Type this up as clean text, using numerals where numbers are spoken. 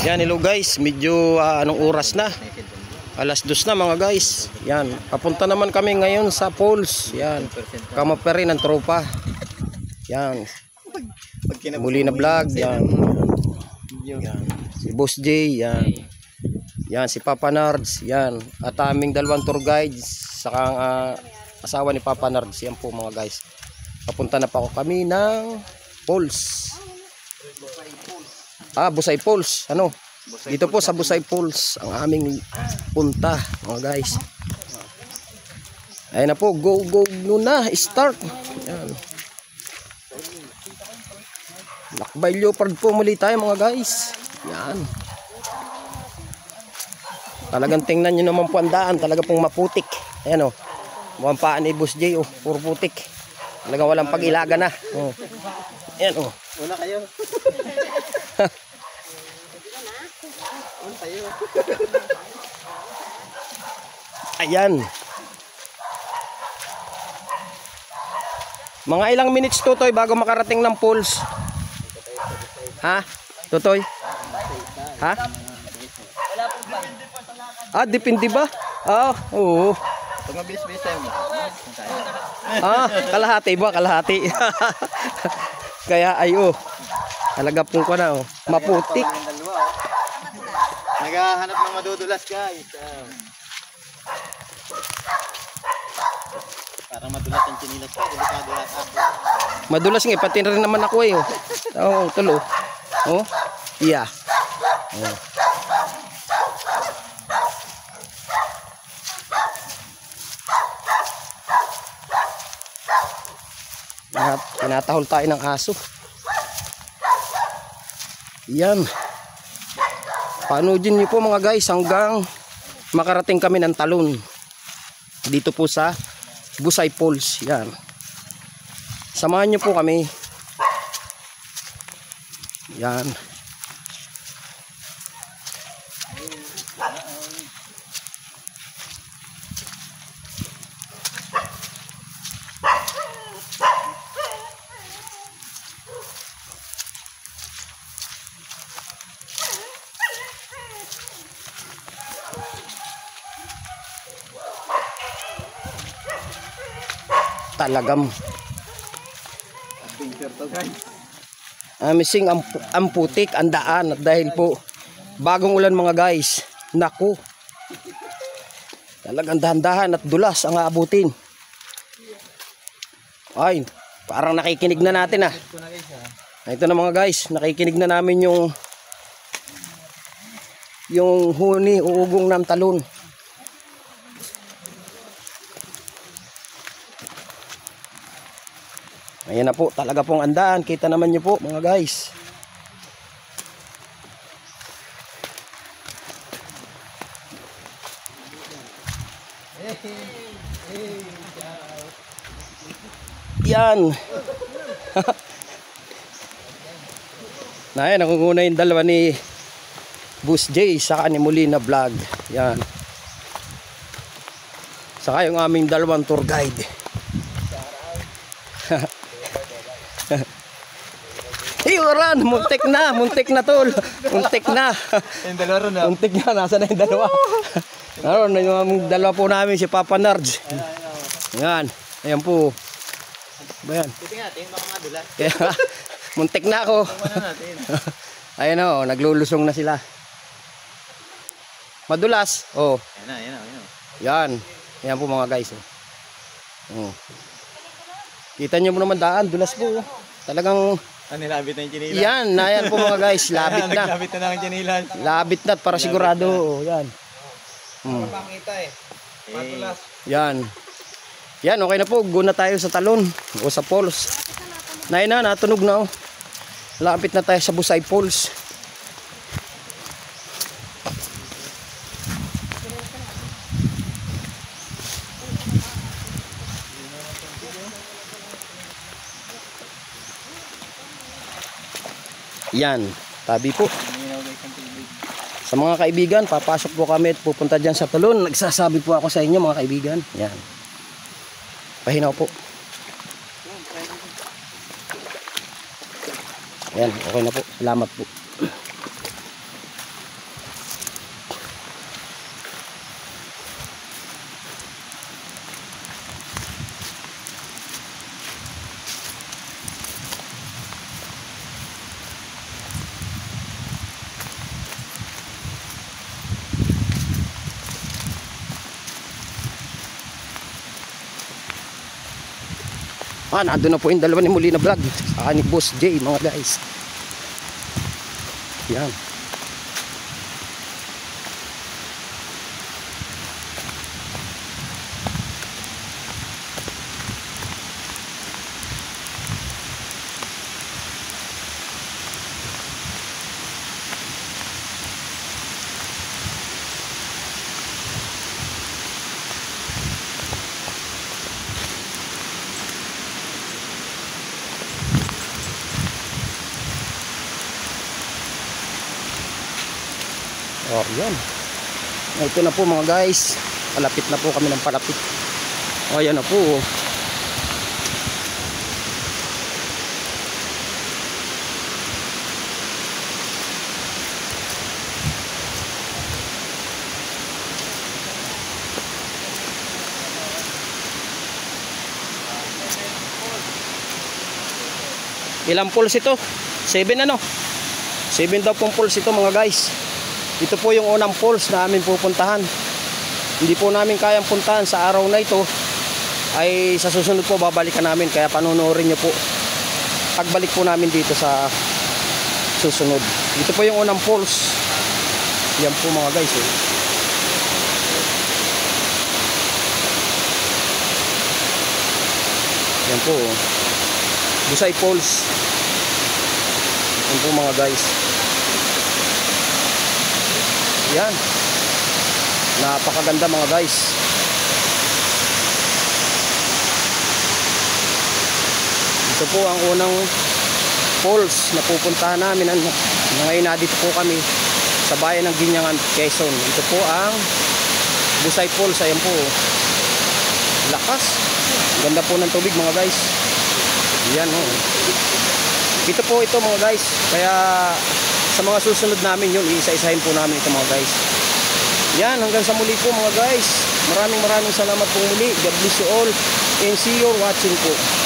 Yan, hello guys, medyo anong oras na? Alas 2 na mga guys. Yan, papunta naman kami ngayon sa falls. Yan, kama pa rin ang tropa. Yan, muli na vlog. Yan, yan. Si Boss J. Yan, yan si Papa Nards. Yan, at aming dalawang tour guides saka asawa ni Papa Nards. Yan po mga guys, papunta na pa ako kami ng falls. Busay Falls. Ano? Dito po sa Busay Falls ang aming punta, mga guys. Ayun na po, go na, start. Yan. Lakbay Leopard po muli tayo mga guys. Yan. Talagang tingnan nyo naman po ang daan, talaga pong maputik. Ayan o, mukhang paan ni Boss J, puro putik. Talagang walang pag-ilaga na. Ayan o. Una kayo. Ayan. Mga ilang minutes Tutoy bago makarating ng falls? Ha? Tutoy? Ha? Depende ba? Oo. Pag mabilis-bilis tayo mo. Kalahati ba? Kalahati. Kaya talaga pong ko na maputik. Naghahanap ng madudulas guys. Parang madulas ang chinilas ka, delikado yata. Madulas nga, pati rin naman ako tulo. Yeah. Tinatahol tayo ng aso. Yan. Panoodin niyo po mga guys hanggang makarating kami ng Talon. Dito po sa Busay Falls. Yan. Samahan niyo po kami. Yan. Talagam adventure to guys. Missing ang putik, ang daan. At dahil po bagong ulan mga guys, naku, talagang dahan-dahan at dulas ang aabutin. Ay, parang nakikinig na natin ito na mga guys, nakikinig na namin yung huni, uugong ng talon. Ayan na po, talaga pong andaan. Kita naman nyo po mga guys. Yan. Ayan, nakunguna yung dalawa ni Boss J saka ni Molina Vlog. Yan. Saka yung aming dalawang tour guide. Iuran, muntik na tol. Muntik na. Yung dalawa ron na. Muntik na, nasa na yung dalawa. Naroon na yung dalawa po namin, si Papa Nards. Yan, ayan po. Ba yan? Buti natin, baka madulas. Muntik na ako. Ayan naglulusong na sila. Madulas. Ayan. Yan. Ayan po mga guys. Kita nyo mo naman daan, dulas po. Talagang nilabit na yung chinilas. Ayan po mga guys, labit na. Naglabit na ng chinilas. Labit na para sigurado. Yan. Mapakita Matulas. Yan. Yan, okay na po. Go na tayo sa Talon o sa falls. Natunog na Lapit na tayo sa Busay Falls. Yan, tabi po. Sa mga kaibigan, papasok po kami at pupunta dyan sa Talon. Nagsasabi po ako sa inyo mga kaibigan. Yan. Pahinaw po. Yan, okay na po. Salamat po. Nandun na po yung dalawa ni Molina Vlog. Saka ni Boss J mga guys. Yan. Oh, yan. Ito na po mga guys. Palapit na po kami ng palapit. Oh, yan na po. Ilang pulse ito? 7 ano? 7 daw pong pulse ito mga guys. Ito po yung unang falls na amin pupuntahan. Hindi po namin kayang puntahan sa araw na ito. Ay sa susunod po babalikan namin. Kaya panunuorin nyo po pagbalik po namin dito sa susunod. Ito po yung unang falls. Yan po mga guys eh. Yan po Busay Falls. Yan po mga guys. Yan. Napakaganda mga guys. Ito po ang unang falls na pupuntahan namin. Ngayon na dito po kami sa bayan ng Ginyangan, Quezon. Ito po ang Busay Falls. Ayan po. Lakas. Ganda po ng tubig mga guys. Yan oh. Ito po ito mga guys. Kaya sa mga susunod namin yun, isa-isahin po namin ito mga guys. Yan, hanggang sa muli po mga guys. Maraming salamat po muli. God bless you all and see you watching po.